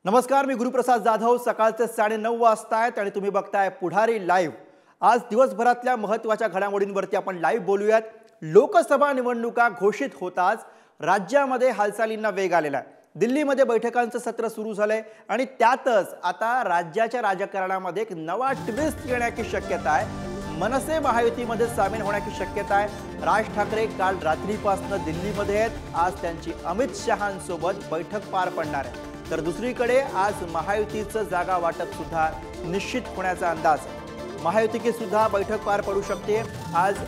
नमस्कार, मी गुरुप्रसाद जाधव. सकाळचे 9:30 वाजता आहेत आणि तुम्ही बघताय पुढारी लाईव्ह. आज दिवसभरातल्या महत्त्वाच्या घडामोडींवरती आपण लाईव्ह बोलूयात. लोकसभा निवडणुका घोषित होताच राज्यामध्ये हालचालींना वेग आलेला आहे. दिल्लीमध्ये बैठकांचं सत्र सुरू झालंय आणि त्यातच आता राज्याच्या राजकारणामध्ये एक नवा ट्विस्ट येण्याची शक्यता आहे. मनसे महायुतीमध्ये सामील होण्याची शक्यता आहे. राज ठाकरे काल रात्रीपासून दिल्लीमध्ये आहेत. आज त्यांची अमित शहांसोबत बैठक पार पडणार आहे. तर दुसरीकडे आज महायुतीचं जागा वाटप सुद्धा निश्चित होण्याचा अंदाज. महायुतीची सुद्धा बैठक पार पडू शकते. आज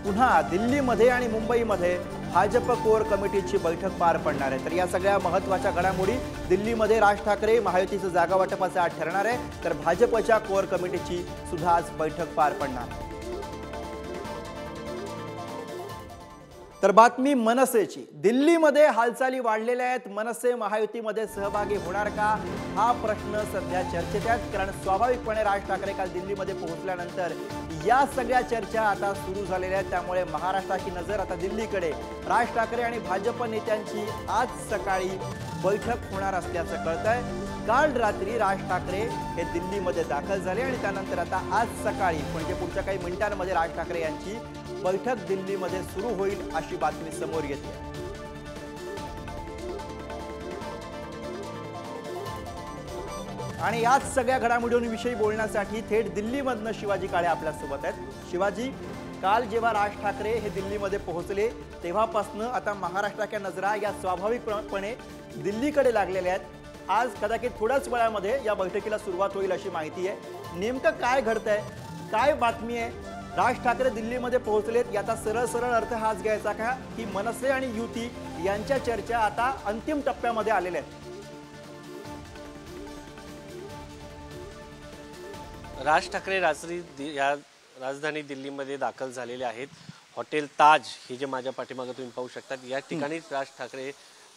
पुन्हा दिल्लीमध्ये आणि मुंबईमध्ये भाजप कोर कमिटीची बैठक पार पडणार आहे. तर या सगळ्या महत्त्वाच्या घडामोडी, दिल्लीमध्ये राज ठाकरे महायुतीचं जागा वाटपाचं आज ठरणार आहे, तर भाजपच्या कोर कमिटीची सुद्धा आज बैठक पार पडणार आहे. तर बातमी मनसेची. दिल्लीमध्ये हालचाली वाढलेल्या आहेत. मनसे महायुतीमध्ये सहभागी होणार का, हा प्रश्न सध्या चर्चेत आहे. कारण स्वाभाविकपणे राज ठाकरे काल दिल्लीमध्ये पोहोचल्यानंतर या सगळ्या चर्चा आता सुरू झालेल्या आहेत. त्यामुळे महाराष्ट्राची नजर आता दिल्लीकडे. राज ठाकरे आणि भाजप नेत्यांची आज सकाळी बैठक होणार असल्याचं कळतंय. काल रात्री राज ठाकरे हे दिल्लीमध्ये दाखल झाले आणि त्यानंतर आता आज सकाळी म्हणजे पुढच्या काही मिनिटांमध्ये राज ठाकरे यांची बैठक दिल्लीमध्ये सुरू होईल अशी बातमी समोर येते. आणि याच सगळ्या घडामोडींविषयी बोलण्यासाठी थेट दिल्लीमधनं शिवाजी काळे आपल्यासोबत आहेत. शिवाजी, काल जेव्हा राज ठाकरे हे दिल्लीमध्ये पोहोचले तेव्हापासून आता महाराष्ट्राच्या नजरा या स्वाभाविकपणे दिल्लीकडे लागलेल्या आहेत. आज कदाचित थोड्याच वेळामध्ये या बैठकीला सुरुवात होईल अशी माहिती आहे. नेमकं काय घडतंय, काय बातमी आहे? राज ठाकरे दिल्लीमध्ये पोहोचलेत याचा सरळ सरळ अर्थ हाच घ्यायचा का की मनसे आणि युती यांच्या चर्चा आता अंतिम टप्प्यामध्ये आलेल्या आहेत? राज ठाकरे राजधानी दिल्लीमध्ये दाखल झालेले आहेत. हॉटेल ताज हे जे माझ्या पाठीमागे तुम्ही पाहू शकता, या ठिकाणीच राज ठाकरे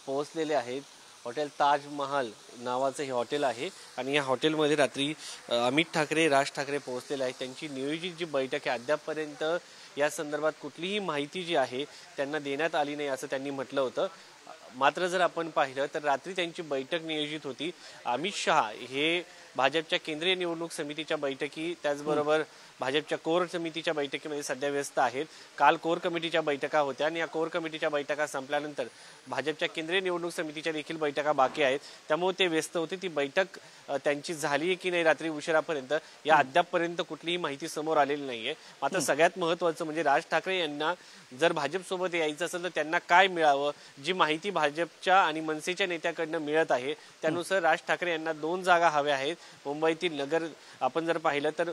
पोहोचलेले आहेत. हॉटेल ताज महल नावाचं हे हॉटेल आहे आणि या हॉटेलमध्ये रात्री अमित ठाकरे, राज ठाकरे पोहोचलेले आहेत. त्यांची नियोजित जी बैठक आहे, अद्यापपर्यंत या संदर्भात कुठलीही माहिती जी आहे त्यांना देण्यात आली नाही असं त्यांनी म्हटलं होतं. मात्र जर आपण पाहिलं तर रात्री त्यांची बैठक नियोजित होती. अमित शहा हे भाजपच्या केंद्रीय निवडणूक समितीच्या बैठकी, त्याचबरोबर भाजपच्या कोर समितीच्या बैठकीमध्ये सध्या व्यस्त आहेत. काल कोर कमिटीच्या बैठका होत्या आणि या कोर कमिटीच्या बैठका संपल्यानंतर भाजपच्या केंद्रीय निवडणूक समितीच्या देखील बैठका बाकी आहेत. त्यामुळे ते व्यस्त होते. ती बैठक त्यांची झाली की नाही रात्री उशिरापर्यंत या अद्यापपर्यंत कुठलीही माहिती समोर आलेली नाहीये. मात्र सगळ्यात महत्त्वाचं म्हणजे राज ठाकरे यांना जर भाजपसोबत यायचं असेल तर त्यांना काय मिळावं, जी माहिती भाजपच्या आणि मनसेच्या नेत्याकडनं मिळत आहे त्यानुसार राज ठाकरे यांना 2 जागा हव्या आहेत. मुंबईतील नगर आपण जर पाहिलं तर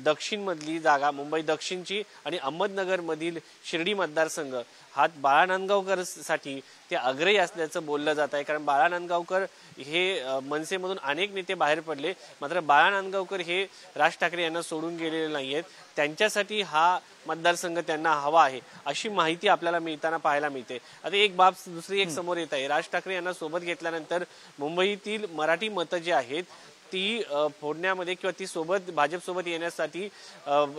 दक्षिण मधली जागा मुंबई दक्षिणची आणि अहमदनगर मधील शिर्डी मतदारसंघ हा बाळा नांदगावकर साठी ते अग्रही असल्याचं बोललं जात आहे. कारण बाळा नांदगावकर हे मनसेमधून अनेक नेते बाहेर पडले, मात्र बाळा नांदगावकर हे राज ठाकरे यांना सोडून गेलेले नाहीयेत. त्यांच्यासाठी हा मतदारसंघ त्यांना हवा आहे अशी माहिती आपल्याला मिळताना पाहायला मिळते. आता एक बाब दुसरी एक समोर येत आहे. राज ठाकरे यांना सोबत घेतल्यानंतर मुंबईतील मराठी मतं जी आहेत ती फोडण्यामध्ये किंवा ती सोबत भाजपसोबत येण्यासाठी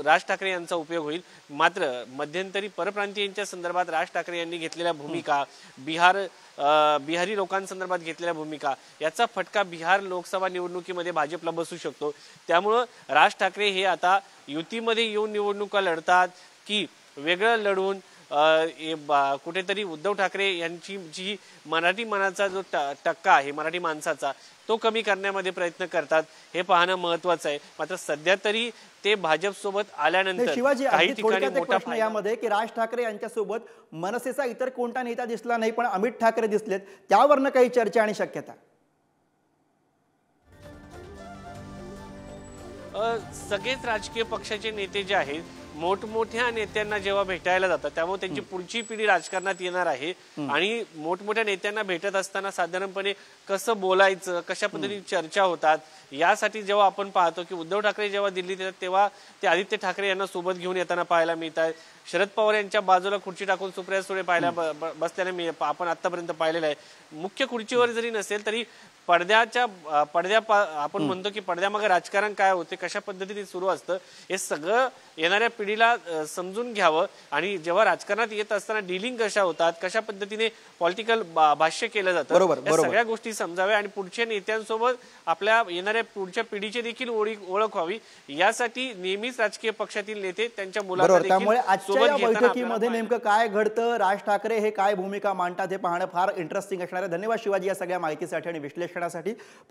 राज ठाकरे यांचा उपयोग होईल. मात्र मध्यंतरी परप्रांतीयांच्या संदर्भात राज ठाकरे यांनी घेतलेल्या भूमिका, बिहारी लोकांसंदर्भात घेतलेल्या भूमिका याचा फटका बिहार लोकसभा निवडणुकीमध्ये भाजपला बसू शकतो. त्यामुळं राज ठाकरे हे आता युतीमध्ये येऊन निवडणुका लढतात की वेगळं लढून कुठेतरी उद्धव ठाकरे यांची जी मराठी मनाचा जो टक्का आहे मराठी माणसाचा तो कमी करण्यामध्ये प्रयत्न करतात हे पाहणं महत्वाचं आहे. मात्र सध्या तरी ते भाजप सोबत आल्यानंतर काही ठिकाणी मोठा प्रश्न यामध्ये की राज ठाकरे यांच्यासोबत मनसेचा इतर कोणता नेता दिसला नाही पण अमित ठाकरे दिसलेत, त्यावरनं काही चर्चा आणि शक्यता? सगळेच राजकीय पक्षाचे नेते जे आहेत मोठमोठ्या नेत्यांना जेव्हा भेटायला जातात त्यामुळे त्यांची पुढची पिढी राजकारणात येणार आहे आणि मोठमोठ्या नेत्यांना भेटत असताना साधारणपणे कसं बोलायचं, कशा पद्धतीने चर्चा होतात यासाठी जेव्हा आपण पाहतो की उद्धव ठाकरे जेव्हा दिल्लीत येतात तेव्हा ते आदित्य ठाकरे यांना सोबत घेऊन येताना पाहायला मिळतात. शरद पवार यांच्या बाजूला खुर्ची टाकून सुप्रिया सुळे बसल्याने मी आपण आतापर्यंत पाहिलेलं आहे. मुख्य खुर्चीवर जरी नसेल तरी आपण म्हणतो की पडद्यामागे राजकारण काय होते, कशा पद्धतीने सुरू असतं, हे सगळं येणाऱ्या पिढीला समजून घ्यावं. आणि जेव्हा राजकारणात येत असताना डीलिंग कशा होतात, कशा पद्धतीने पॉलिटिकल भाष्य केलं जातं, या सगळ्या गोष्टी समजाव्या आणि पुढच्या नेत्यांसोबत आपल्या येणाऱ्या पुढच्या पिढीची देखील ओळख व्हावी, यासाठी नेहमीच राजकीय पक्षातील नेते त्यांच्या मुलांना त्यामुळे आजच्या या बैठकीमध्ये नेमकं काय घडतं, राज ठाकरे हे काय भूमिका मांडतात हे पाहणं फार इंटरेस्टिंग असणार आहे. धन्यवाद शिवाजी या सगळ्या माहितीसाठी आणि विश्लेषणासाठी.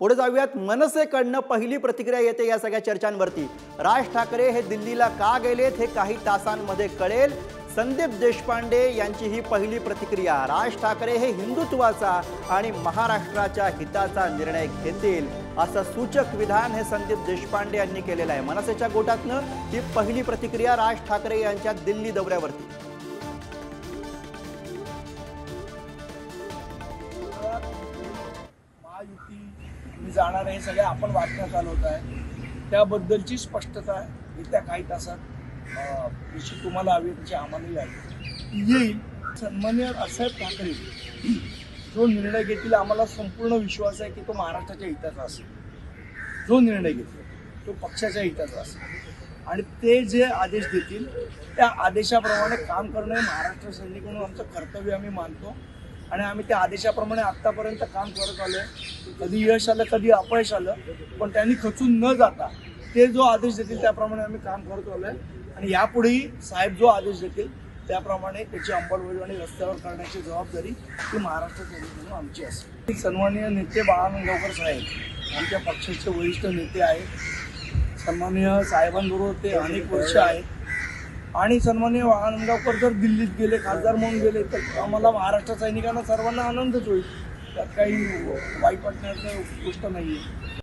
पुढे जाऊयात. मनसेकडनं पहिली प्रतिक्रिया येते या सगळ्या चर्चांवरती. राज ठाकरे हे दिल्लीला का गेलेत हे काही तासांमध्ये कळेल. संदीप देशपांडे यांची ही पहिली प्रतिक्रिया. राज ठाकरे हे हिंदुत्वाचा आणि महाराष्ट्राच्या हिताचा निर्णय घेतील असं सूचक विधान हे संदीप देशपांडे यांनी केलेलं आहे. मनसेच्या गोटातनं ही पहिली प्रतिक्रिया राज ठाकरे यांच्या दिल्ली दौऱ्यावरती. महायुती जाणार हे सगळे आपण बातम्या चालवत आहे, त्याबद्दलची स्पष्टता येत्या काही तासात जशी तुम्हाला हवी तशी आम्हालाही हवी येईल. सन्माननीय राजसाहेब ठाकरे जो निर्णय घेतील आम्हाला संपूर्ण विश्वास आहे की तो महाराष्ट्राच्या हिताचा असेल. जो निर्णय घेतील तो पक्षाच्या हिताचा असेल आणि ते जे आदेश देतील त्या आदेशाप्रमाणे काम करणं हे महाराष्ट्र सैनिक म्हणून आमचं कर्तव्य आम्ही मानतो आणि आम्ही त्या आदेशाप्रमाणे आत्तापर्यंत काम करत आलोय. कधी यश आलं कधी अपयश आलं, पण त्यांनी खचून न जाता ते जो आदेश देतील त्याप्रमाणे आम्ही काम करत आलोय आणि यापुढेही साहेब जो आदेश देतील त्याप्रमाणे त्याची अंमलबजावणी रस्त्यावर करण्याची जबाबदारी ही महाराष्ट्र सैनिक म्हणून आमची असेल. सन्माननीय नेते बाळासाहेब साहेब आमच्या पक्षाचे वरिष्ठ नेते आहेत. सन्माननीय साहेबांबरोबर ते अनेक वर्ष आहेत आणि सन्माननीय बाळासाहेब जर दिल्लीत गेले, खासदार म्हणून गेले तर आम्हाला महाराष्ट्र सैनिकांना सर्वांना आनंदच होईल. त्यात काही वाईट वाटण्याची गोष्ट नाही आहे.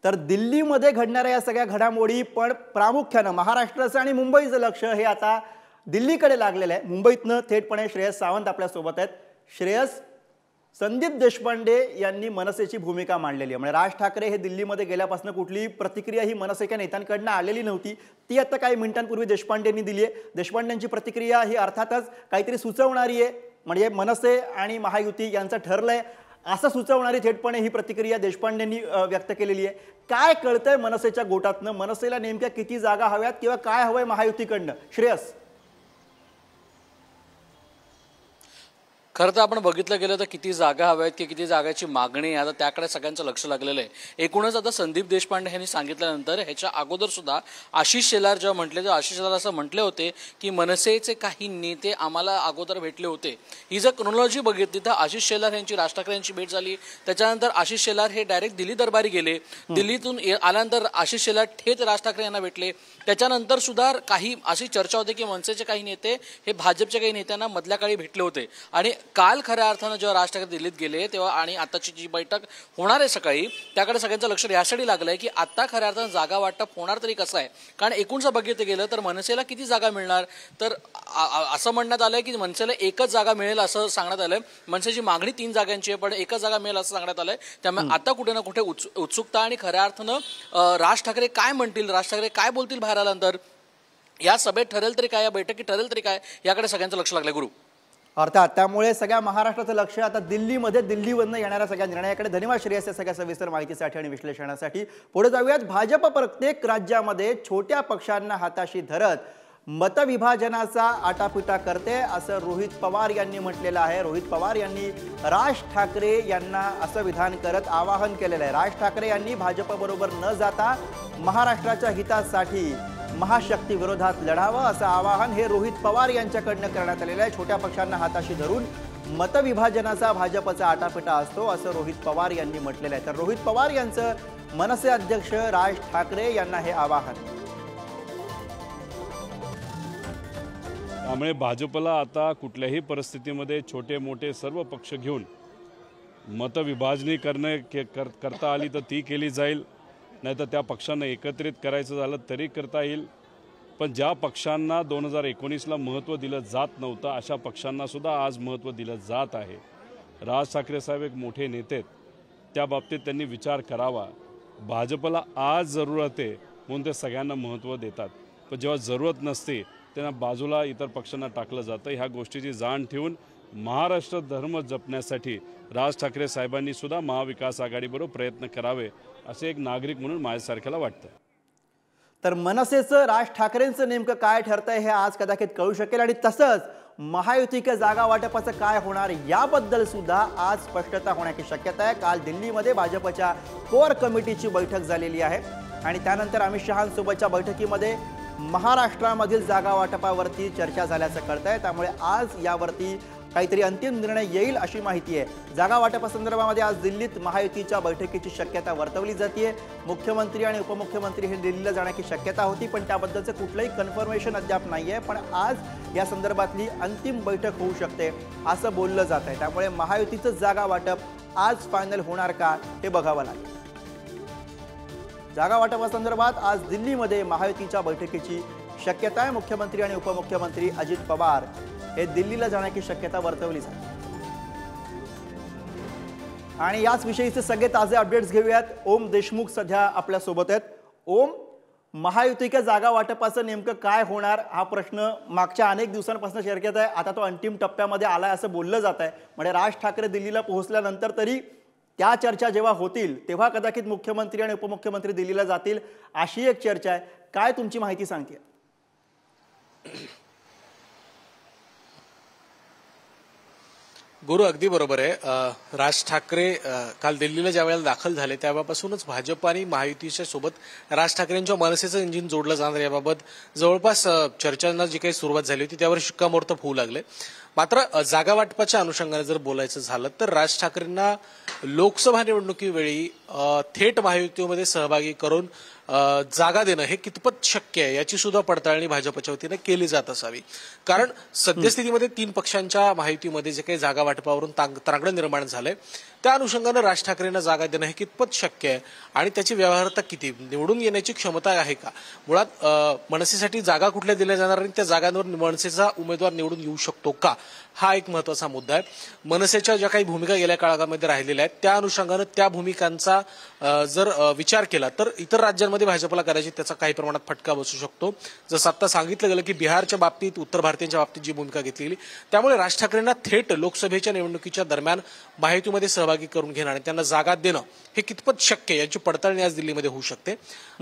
तर दिल्लीमध्ये घडणाऱ्या या सगळ्या घडामोडी पण प्रामुख्यानं महाराष्ट्राचं आणि मुंबईचं लक्ष हे आता दिल्लीकडे लागलेलं आहे. मुंबईतनं थेटपणे श्रेयस सावंत आपल्यासोबत आहेत. श्रेयस, संदीप देशपांडे यांनी मनसेची भूमिका मांडलेली आहे. म्हणजे राज ठाकरे हे दिल्लीमध्ये गेल्यापासून कुठलीही प्रतिक्रिया ही मनसेच्या नेत्यांकडनं आलेली नव्हती. ती आता काही मिनिटांपूर्वी देशपांडेंनी दिली आहे. देशपांडेंची प्रतिक्रिया ही अर्थातच काहीतरी सुचवणारी आहे. म्हणजे मनसे आणि महायुती यांचं ठरलंय असं सुचवणारी थेटपणे ही प्रतिक्रिया देशपांडेंनी व्यक्त केलेली आहे. काय कळतंय मनसेच्या गोटातनं? मनसेला नेमक्या किती जागा हव्यात किंवा काय हवंय महायुतीकडनं? श्रेयस. खरं तर आपण बघितलं गेलं तर किती जागा हव्यात की किती जागाची मागणी आता त्याकडे सगळ्यांचं लक्ष लागलेलं आहे. एकूणच आता संदीप देशपांडे यांनी सांगितल्यानंतर ह्याच्या अगोदर सुद्धा आशिष शेलार जेव्हा म्हटले तेव्हा आशिष शेलार असं म्हटले होते की मनसेचे काही नेते आम्हाला अगोदर भेटले होते. ही जर क्रोनॉलॉजी बघितली तर आशिष शेलार यांची राज ठाकरे यांची भेट झाली. त्याच्यानंतर आशिष शेलार हे डायरेक्ट दिल्ली दरबारी गेले. दिल्लीतून आल्यानंतर आशिष शेलार थेट राज ठाकरे यांना भेटले. त्याच्यानंतर सुद्धा काही अशी चर्चा होती की मनसेचे काही नेते हे भाजपच्या काही नेत्यांना मधल्या काळी भेटले होते. आणि काल खऱ्या अर्थानं जेव्हा राज ठाकरे दिल्लीत गेले तेव्हा आणि आताची जी बैठक होणार आहे सकाळी त्याकडे सगळ्यांचं लक्ष यासाठी लागलंय की आता खऱ्या अर्थानं जागा वाटप होणार तरी कसं आहे. कारण एकूणचं बघितलं गेलं तर मनसेला किती जागा मिळणार, तर असं म्हणण्यात आलंय की मनसेला एकच जागा मिळेल असं सांगण्यात आलंय. मनसेची मागणी 3 जागांची आहे पण एकच जागा मिळेल असं सांगण्यात आलंय. त्यामुळे आता कुठे ना कुठे उत्सुकता आणि खऱ्या अर्थानं राज ठाकरे काय म्हणतील, राज ठाकरे काय बोलतील बाहेर आल्यानंतर, या सभेत ठरेल तरी काय, या बैठकीत ठरेल तरी काय, याकडे सगळ्यांचं लक्ष लागलंय गुरु. अर्थात त्यामुळे सगळ्या महाराष्ट्राचं लक्ष आता दिल्लीमध्ये, दिल्लीवरनं येणाऱ्या सगळ्या निर्णयाकडे. धन्यवाद श्रेयस या सगळ्या सविस्तर माहितीसाठी आणि विश्लेषणासाठी. पुढे जाऊयात. भाजप प्रत्येक राज्यामध्ये छोट्या पक्षांना हाताशी धरत मतविभाजनाचा आटापिटा करते असं रोहित पवार यांनी म्हटलेलं आहे. रोहित पवार यांनी राज ठाकरे यांना असं विधान करत आवाहन केलेलं आहे. राज ठाकरे यांनी भाजपबरोबर न जाता महाराष्ट्राच्या हितासाठी महाशक्ती विरोधात लढावं असं आवाहन हे रोहित पवार यांच्याकडनं करण्यात आलेलं आहे. छोट्या पक्षांना हाताशी धरून मतविभाजनाचा भाजपचा आटापिटा असतो असं रोहित पवार यांनी म्हटलेलं आहे. तर रोहित पवार यांचं मनसे अध्यक्ष राज ठाकरे यांना हे आवाहन. त्यामुळे भाजपला आता कुठल्याही परिस्थितीमध्ये छोटे मोठे सर्व पक्ष घेऊन मतविभाजनी करता आली तर ती केली जाईल, नाही तर त्या पक्षांना एकत्रित करायचं झालं तरी करता येईल. पण ज्या पक्षांना 2019ला महत्त्व दिलं जात नव्हतं अशा पक्षांनासुद्धा आज महत्त्व दिलं जात आहे. राज ठाकरे साहेब एक मोठे नेते आहेत, त्या बाबतीत त्यांनी विचार करावा. भाजपला आज जरूरत आहे म्हणून ते सगळ्यांना महत्त्व देतात, पण जेव्हा जरूरत नसते त्यांना बाजूला इतर पक्षांना टाकलं जातं। ह्या गोष्टीची जाण ठेवून महाराष्ट्र धर्म जपण्यासाठी राज ठाकरे साहेबांनी सुद्धा महाविकास आघाडीबरोबर प्रयत्न करावे असे एक नागरिक म्हणून माझ्यासारख्याला वाटतं। तर मनसेचं राज ठाकरेंचं नेमकं काय ठरतंय हे आज कदाचित कळू शकेल आणि तसंच महायुतीच्या जागा वाटपाचं काय होणार याबद्दल सुद्धा आज स्पष्टता होण्याची शक्यता आहे। काल दिल्लीमध्ये भाजपच्या कोर कमिटीची बैठक झालेली आहे आणि त्यानंतर अमित शहांसोबतच्या बैठकीमध्ये महाराष्ट्रामधील जागा वाटपावरती चर्चा झाल्याचं कळतंय। त्यामुळे आज यावरती काहीतरी अंतिम निर्णय येईल अशी माहिती आहे। जागा वाटपासंदर्भामध्ये आज दिल्लीत महायुतीच्या बैठकीची शक्यता वर्तवली जाते। मुख्यमंत्री आणि उपमुख्यमंत्री हे दिल्लीला जाण्याची शक्यता होती, पण त्याबद्दलचं कुठलंही कन्फर्मेशन अद्याप नाही आहे। पण आज या संदर्भातली अंतिम बैठक होऊ शकते असं बोललं जात आहे। त्यामुळे महायुतीचं जागा वाटप आज फायनल होणार का हे बघावं लागेल। जागा वाटपासंदर्भात आज दिल्लीमध्ये महायुतीच्या बैठकीची शक्यता आहे। मुख्यमंत्री आणि उपमुख्यमंत्री अजित पवार हे दिल्लीला जाण्याची शक्यता वर्तवली जाते आणि याच विषयीचे सगळे ताजे अपडेट्स घेऊयात। ओम देशमुख सध्या आपल्या सोबत आहेत। ओम, महायुतीच्या जागा वाटपाचं नेमकं काय होणार हा प्रश्न मागच्या अनेक दिवसांपासून चर्चेत आहे। आता तो अंतिम टप्प्यामध्ये आलाय असं बोललं जात आहे। म्हणजे राज ठाकरे दिल्लीला पोहोचल्यानंतर तरी त्या चर्चा जेव्हा होतील तेव्हा कदाचित मुख्यमंत्री आणि उपमुख्यमंत्री दिल्लीला जातील अशी एक चर्चा आहे। काय तुमची माहिती सांगते? गुरु अगदी बरोबर आहे। राज ठाकरे काल दिल्लीला ज्यावेळेला दाखल झाले त्यावेळेपासूनच भाजप आणि महायुतीच्या सोबत राज ठाकरेंच्या मनसेचं इंजिन जोडलं जाणार याबाबत जवळपास चर्चांना जी काही सुरुवात झाली होती त्यावर शिक्कामोर्तब होऊ लागले। मात्र जागा वाटपाच्या अनुषंगाने जर बोलायचं झालं तर राज ठाकरेंना लोकसभा निवडणुकीवेळी थेट महायुतीमध्ये सहभागी करून जागा देणं हे कितपत शक्य आहे याची सुद्धा पडताळणी भाजपच्या वतीने केली जात असावी। कारण सद्यस्थितीमध्ये 3 पक्षांच्या महायुतीमध्ये जे काही जागा वाटपावरून त्रांगडं निर्माण झालंय त्या अनुषंगाने राज ठाकरेंना जागा देणं हे कितपत शक्य आहे आणि त्याची व्यवहार्यता किती, निवडून येण्याची क्षमता आहे का, मुळात मनसेसाठी जागा कुठल्या दिल्या जाणार आणि त्या जागांवर मनसेचा उमेदवार निवडून येऊ शकतो का, हा एक महत्वाचा मुद्दा आहे। मनसेच्या ज्या काही भूमिका गेल्या काळामध्ये राहिलेल्या आहेत त्या अनुषंगाने त्या भूमिकांचा जर विचार केला तर इतर राज्यांमध्ये भाजपला कदाचित त्याचा काही प्रमाणात फटका बसू शकतो। जसं आता सांगितलं गेलं की बिहारच्या बाबतीत, उत्तर भारतीयांच्या बाबतीत जी भूमिका घेतली त्यामुळे राज ठाकरेंना थेट लोकसभेच्या निवडणुकीच्या दरम्यान महायुतीमध्ये सहभागी करून घेणं आणि त्यांना जागा देणं हे कितपत शक्य आहे याची पडताळणी आज दिल्लीमध्ये होऊ शकते।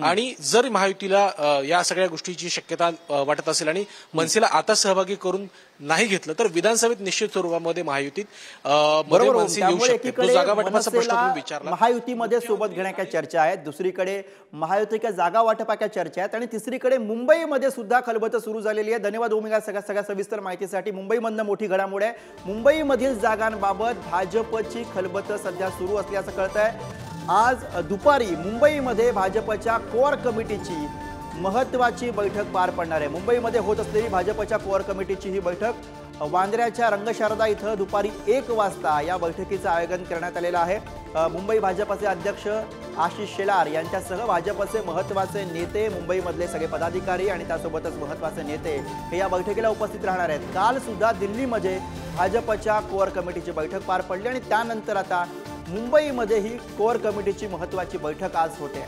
आणि जर महायुतीला या सगळ्या गोष्टीची शक्यता वाटत असेल आणि मनसेला आता सहभागी करून नाही घेतलं तर विधानसभेत निश्चित स्वरूपामध्ये महायुतीत मनसे येऊ शकते। जागा वाटपाचा प्रश्न तुम्ही विचारला, महायुतीमध्ये सोबत घेण्याच्या चर्चा आहेत, दुसरीकडे महायुतीच्या जागा वाटपाच्या चर्चा आहेत आणि तिसरीकडे मुंबईमध्ये सुद्धा खलबतं सुरू झालेली आहे। धन्यवाद ओमिका सगळ्या सविस्तर माहितीसाठी। मुंबईमधनं मोठी घडामोड आहे। मुंबईमधील जागांबाबत भाजपची खलबतं सध्या सुरू असल्याचं कळत आहे। आज दुपारी मुंबईमध्ये भाजपच्या कोर कमिटीची महत्त्वाची बैठक पार पडणार आहे। मुंबईमध्ये होत असलेली भाजपच्या कोर कमिटीची ही बैठक वांद्र्याच्या रंगशारदा इथं दुपारी 1 वाजता या बैठकीचं आयोजन करण्यात आलेलं आहे। मुंबई भाजपचे अध्यक्ष आशिष शेलार यांच्यासह भाजपचे महत्त्वाचे नेते, मुंबईमधले सगळे पदाधिकारी आणि त्यासोबतच महत्त्वाचे नेते हे या बैठकीला उपस्थित राहणार आहेत। काल सुद्धा दिल्लीमध्ये भाजपच्या कोर कमिटीची बैठक पार पडली आणि त्यानंतर आता मुंबईमध्ये ही कोर कमिटीची महत्त्वाची बैठक आज होते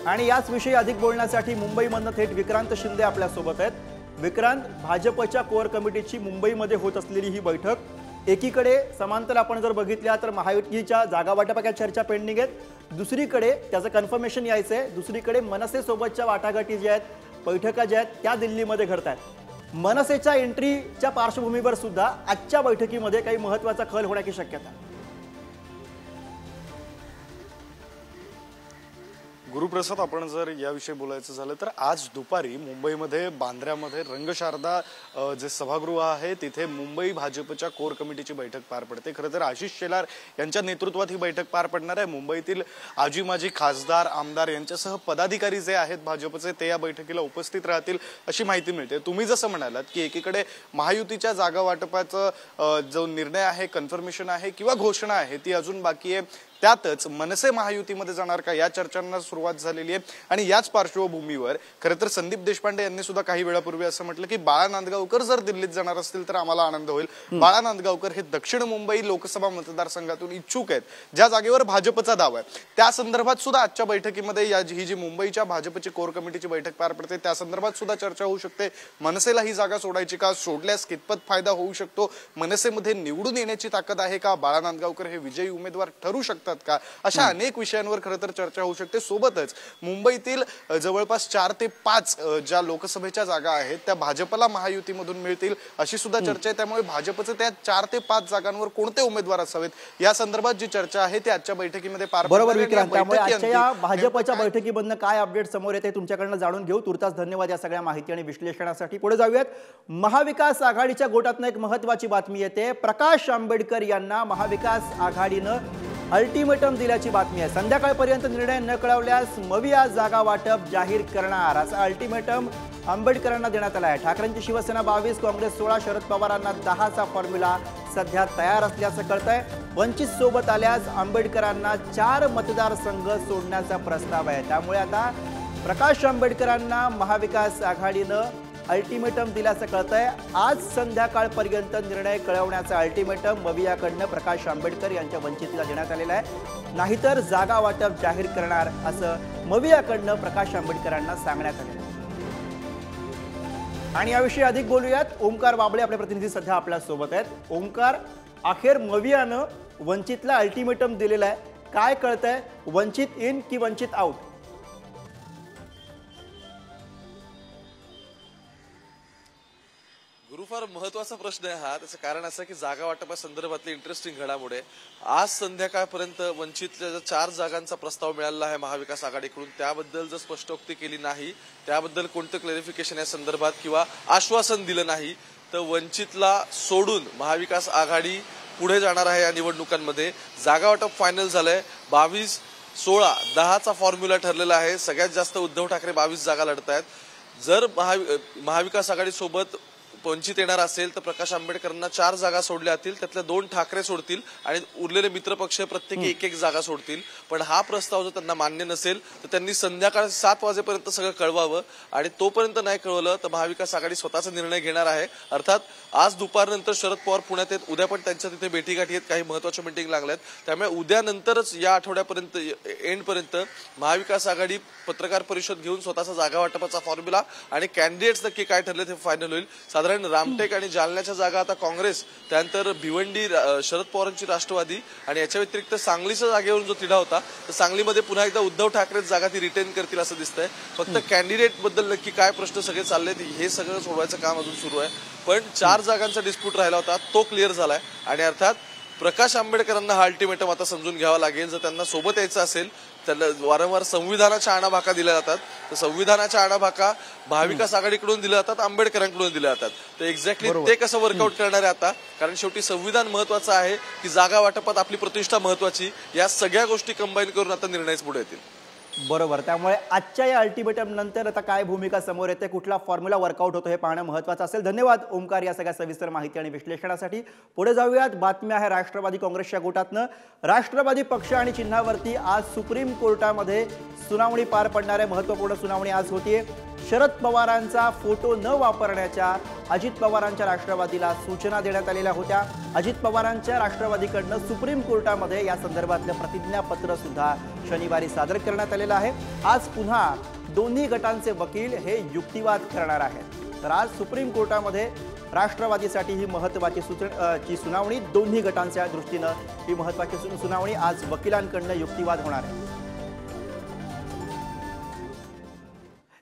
आणि याच विषयी अधिक बोलण्यासाठी मुंबईमधनं थेट विक्रांत शिंदे आपल्या सोबत आहेत। विक्रांत, भाजपच्या कोर कमिटीची मुंबईमध्ये होत असलेली ही बैठक एकीकडे समांतर आपण जर बघितल्या तर महायुतीच्या जागा वाटपाच्या चर्चा पेंडिंग आहेत, दुसरीकडे त्याचं कन्फर्मेशन यायचं आहे, दुसरीकडे मनसे सोबतच्या वाटाघाटी ज्या आहेत, बैठका ज्या आहेत त्या दिल्लीमध्ये घडत आहेत। मनसेच्या एंट्रीच्या पार्श्वभूमीवर सुद्धा आजच्या बैठकीमध्ये काही महत्त्वाचा खल होण्याची शक्यता आहे। गुरुप्रसाद, आपण जर याविषयी बोलायचं झालं तर आज दुपारी मुंबईमध्ये बांद्र्यामध्ये रंगशारदा जे सभागृह आहे तिथे मुंबई भाजपच्या कोर कमिटीची बैठक पार पडते। खरं तर आशिष शेलार यांच्या नेतृत्वात ही बैठक पार पडणार आहे। मुंबईतील आजी माजी खासदार, आमदार यांच्यासह पदाधिकारी जे आहेत भाजपचे ते या बैठकीला उपस्थित राहतील अशी माहिती मिळते। तुम्ही जसं म्हणालात की एकीकडे महायुतीच्या जागा वाटपाचा जो निर्णय आहे, कन्फर्मेशन आहे किंवा घोषणा आहे ती अजून बाकी आहे, त्यातच मनसे महायुतीमध्ये जाणार का या चर्चांना सुरुवात झालेली आहे। आणि याच पार्श्वभूमीवर खरं तर संदीप देशपांडे यांनी सुद्धा काही वेळापूर्वी असं म्हटलं की बाळा नांदगावकर जर दिल्लीत जाणार असतील तर आम्हाला आनंद होईल। बाळा नांदगावकर हे दक्षिण मुंबई लोकसभा मतदारसंघातून इच्छुक आहेत, ज्या जागेवर भाजपचा दावा आहे। त्या संदर्भात सुद्धा आजच्या बैठकीमध्ये ही जी मुंबईच्या भाजपची कोर कमिटीची बैठक पार पडते त्या संदर्भात सुद्धा चर्चा होऊ शकते। मनसेला ही जागा सोडायची का, सोडल्यास कितपत फायदा होऊ शकतो, मनसेमध्ये निवडून येण्याची ताकद आहे का, बाळा नांदगावकर हे विजयी उमेदवार ठरू शकतात का, अशा अनेक विषयांवर खरं तर चर्चा होऊ शकते। सोबतच मुंबईतील जवळपास 4 ते 5 ज्या लोकसभेच्या जागा आहेत त्या भाजपला महायुतीमधून मिळतील अशी सुद्धा चर्चा आहे। त्यामुळे भाजपचे त्या 4 ते 5 जागांवर कोणते उमेदवार असावेत या संदर्भात जी चर्चा आहे ती आजच्या बैठकीमध्ये पार पडणार आहे। बरोबर विक्रांत, त्यामुळे आजच्या या भाजपच्या बैठकीमधनं काय अपडेट समोर येते तुमच्याकडनं जाणून घेऊ। तुर्तास धन्यवाद या सगळ्या माहिती आणि विश्लेषणासाठी। पुढे जाऊयात, महाविकास आघाडीच्या गोटातनं एक महत्त्वाची बातमी येते। प्रकाश आंबेडकर यांना महाविकास आघाडीनं अल्टिमेटम दिल्याची बातमी आहे। संध्याकाळपर्यंत निर्णय न कळवल्यास मविया जागा वाटप जाहीर करणार असा अल्टिमेटम आंबेडकरांना देण्यात आला आहे। ठाकरेंची शिवसेना 22, काँग्रेस 16, शरद पवारांना 10चा फॉर्म्युला सध्या तयार असल्याचं कळतंय। वंचित सोबत आल्यास आंबेडकरांना 4 मतदारसंघ सोडण्याचा प्रस्ताव आहे। त्यामुळे आता प्रकाश आंबेडकरांना महाविकास आघाडीनं अल्टिमेटम दिल्याचं कळतंय। आज संध्याकाळपर्यंत निर्णय कळवण्याचा अल्टिमेटम मवियाकडनं प्रकाश आंबेडकर यांच्या वंचितीला देण्यात आलेला आहे, नाहीतर जागा वाटप जाहीर करणार असं मवियाकडनं प्रकाश आंबेडकरांना सांगण्यात आलेलं आहे। आणि याविषयी अधिक बोलूयात, ओमकार बाबळे आपले प्रतिनिधी सध्या आपल्या सोबत आहेत। ओमकार, अखेर मवियानं वंचितला अल्टिमेटम दिलेला आहे, काय कळतंय, वंचित इन की वंचित आउट? फार महत्वाचा प्रश्न आहे हा। त्याचं कारण असं की जागा वाटपासंदर्भातली इंटरेस्टिंग घडामोडी आज संध्याकाळपर्यंत वंचितच्या 4 जागांचा प्रस्ताव मिळाला आहे महाविकास आघाडीकडून, त्याबद्दल जर स्पष्टोक्ती केली नाही, त्याबद्दल कोणतं क्लॅरिफिकेशन या संदर्भात किंवा आश्वासन दिलं नाही तर वंचितला सोडून महाविकास आघाडी पुढे जाणार आहे या निवडणुकांमध्ये। जागा वाटप फायनल झालंय, 22, 16, 10चा फॉर्म्युला ठरलेला आहे। सगळ्यात जास्त उद्धव ठाकरे 22 जागा लढतायत। जर महाविकास आघाडी सोबत वंचित येणार असेल तर प्रकाश आंबेडकरांना 4 जागा सोडल्या जातील, त्यातल्या 2 ठाकरे सोडतील आणि उरलेले मित्रपक्ष प्रत्येकी 1-1 जागा सोडतील। पण हा प्रस्ताव जर त्यांना मान्य नसेल तर त्यांनी संध्याकाळ 7 वाजेपर्यंत सगळं कळवावं आणि तोपर्यंत नाही कळवलं तर महाविकास आघाडी स्वतःचा निर्णय घेणार आहे। अर्थात आज दुपारनंतर शरद पवार पुण्यात आहेत, उद्या पण त्यांच्या तिथे भेटीगाठी आहेत, काही महत्वाच्या मीटिंग लागल्यात। त्यामुळे उद्या नंतरच या आठवड्यापर्यंत एंडपर्यंत महाविकास आघाडी पत्रकार परिषद घेऊन स्वतःचा जागा वाटपाचा फॉर्म्युला आणि कॅन्डिडेट्स नक्की काय ठरले ते फायनल होईल। साधारण रामटेक आणि जालन्याच्या जागा आता काँग्रेस, त्यानंतर भिवंडी शरद पवारांची राष्ट्रवादी आणि याच्या व्यतिरिक्त सांगलीच्या जागेवरून जो तिढा होता तर सांगलीमध्ये पुन्हा एकदा उद्धव ठाकरे जागा ती रिटेन करतील असं दिसतंय। फक्त कॅन्डिडेट बद्दल नक्की काय प्रश्न सगळे चाललेत हे सगळं सोडवायचं काम अजून सुरू आहे। पण 4 जागांचा डिस्प्यूट राहिला होता तो क्लिअर झालाय आणि अर्थात प्रकाश आंबेडकरांना हा अल्टिमेटम आता समजून घ्यावा लागेल। जर त्यांना सोबत यायचं असेल, त्यांना वारंवार संविधानाच्या आणाभाका दिल्या जातात, तर संविधानाच्या आणाभाका महाविकास आघाडीकडून दिल्या जातात, आंबेडकरांकडून दिल्या जातात, तर एक्झॅक्टली ते कसं वर्कआउट करणार आहे आता, कारण शेवटी संविधान महत्वाचं आहे की जागा वाटपात आपली प्रतिष्ठा महत्वाची, या सगळ्या गोष्टी कंबाईन करून आता निर्णयच पुढे येतील। बरोबर, त्यामुळे आजच्या या अल्टिमेटम नंतर आता काय भूमिका समोर येते, कुठला फॉर्म्युला वर्कआउट होतो हे पाहणं महत्त्वाचं असेल। धन्यवाद ओमकार या सगळ्या सविस्तर माहिती आणि विश्लेषणासाठी। पुढे जाऊयात, बातमी आहे राष्ट्रवादी काँग्रेसच्या गोटातनं। राष्ट्रवादी पक्ष आणि चिन्हावरती आज सुप्रीम कोर्टामध्ये सुनावणी पार पडणार आहे, महत्त्वपूर्ण सुनावणी आज होतीये। शरद पवारांचा फोटो न वापरण्याच्या अजित पवारांच्या राष्ट्रवादीला सूचना देण्यात आलेल्या होत्या। अजित पवारांच्या राष्ट्रवादीकडनं सुप्रीम कोर्टामध्ये या संदर्भातलं प्रतिज्ञापत्र सुद्धा शनिवारी सादर करण्यात आलेलं आहे। आज पुन्हा दोन्ही गटांचे वकील हे युक्तिवाद करणार आहेत। तर आज सुप्रीम कोर्टामध्ये राष्ट्रवादीसाठी ही महत्त्वाची सुनावणी, दोन्ही गटांच्या दृष्टीनं ही महत्त्वाची सुनावणी, आज वकिलांकडनं युक्तिवाद होणार आहे।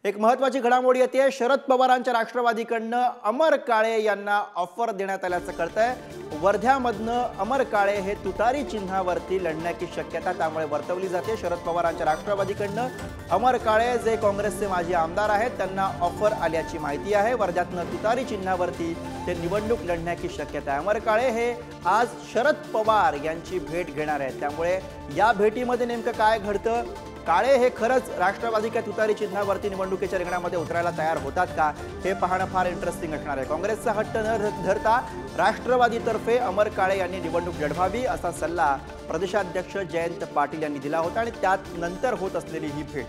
एक महत्त्वाची घडामोडी येते, शरद पवारांच्या राष्ट्रवादीकडनं अमर काळे यांना ऑफर देण्यात आल्याचं कळतंय। वर्ध्यामधनं अमर काळे हे तुतारी चिन्हावरती लढण्याची शक्यता त्यामुळे वर्तवली जाते। शरद पवारांच्या राष्ट्रवादीकडनं अमर काळे जे काँग्रेसचे माजी आमदार आहेत त्यांना ऑफर आल्याची माहिती आहे। वर्ध्यातनं तुतारी चिन्हावरती ते निवडणूक लढण्याची शक्यता आहे। अमर काळे हे आज शरद पवार यांची भेट घेणार आहेत, त्यामुळे या भेटीमध्ये नेमकं काय घडतं काळे हे खरंच राष्ट्रवादी का तुतारी चिन्हावरती निवडणुकीच्या रिंगणामध्ये उतरायला तयार होतात का, हे पाहणं फार इंटरेस्टिंग असणार आहे. काँग्रेसचा हट्ट न धरता राष्ट्रवादीतर्फे अमर काळे यांनी निवडणूक लढवावी असा सल्ला प्रदेशाध्यक्ष जयंत पाटील यांनी दिला होता आणि त्यात नंतर होत असलेली ही भेट.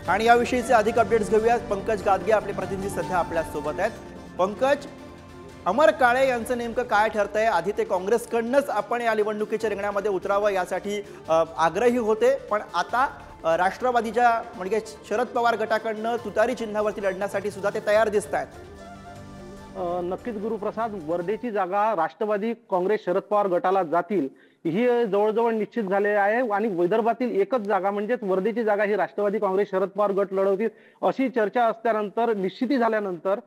आणि याविषयीचे अधिक अपडेट्स घेऊयात. पंकज गादगे आपले प्रतिनिधी सध्या आपल्या सोबत आहेत. पंकज, अमर काळे यांचं नेमकं काय ठरतंय? आधी ते काँग्रेसकडनंच आपण या निवडणुकीच्या रिंगणामध्ये उतरावं यासाठी आग्रही होते, पण आता राष्ट्रवादीच्या म्हणजे शरद पवार गटाकडनं तुतारी चिन्हावरती लढण्यासाठी सुद्धा ते तयार दिसत आहेत. नक्कीच गुरुप्रसाद, वर्धेची जागा राष्ट्रवादी काँग्रेस शरद पवार गटाला जातील ही जवळजवळ निश्चित झाले आहे आणि विदर्भातील एकच जागा म्हणजेच वर्धेची जागा ही राष्ट्रवादी काँग्रेस शरद पवार गट लढवतील अशी चर्चा असल्यानंतर, निश्चिती झाल्यानंतर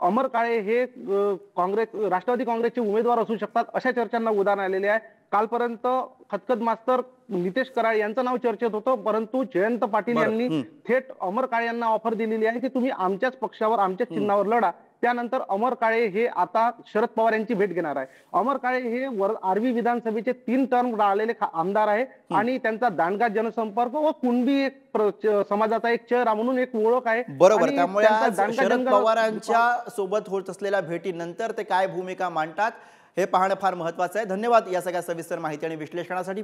अमर काळे हे राष्ट्रवादी काँग्रेसचे उमेदवार असू शकतात अशा चर्चांना उधाण आलेले आहे. कालपर्यंत खतखत मास्तर नितेश कराड यांचं नाव चर्चेत होतं, परंतु जयंत पाटील यांनी थेट अमर काळे यांना ऑफर दिलेली आहे की तुम्ही आमच्याच पक्षावर, आमच्याच चिन्हावर लढा. त्यानंतर अमर काळे हे आता शरद पवार यांची भेट घेणार आहे. अमर काळे हे आर्वी विधानसभेचे 3 टर्म राहिलेले आमदार आहे आणि त्यांचा दांडगा जनसंपर्क व कुणबी एक समाजाचा एक चेहरा म्हणून एक ओळख आहे. बरोबर, त्यामुळे शरद पवारांच्या सोबत होत असलेल्या भेटीनंतर ते काय भूमिका मांडतात हे पाहणं फार महत्वाचं आहे. धन्यवाद या सगळ्या सविस्तर माहिती आणि विश्लेषणासाठी.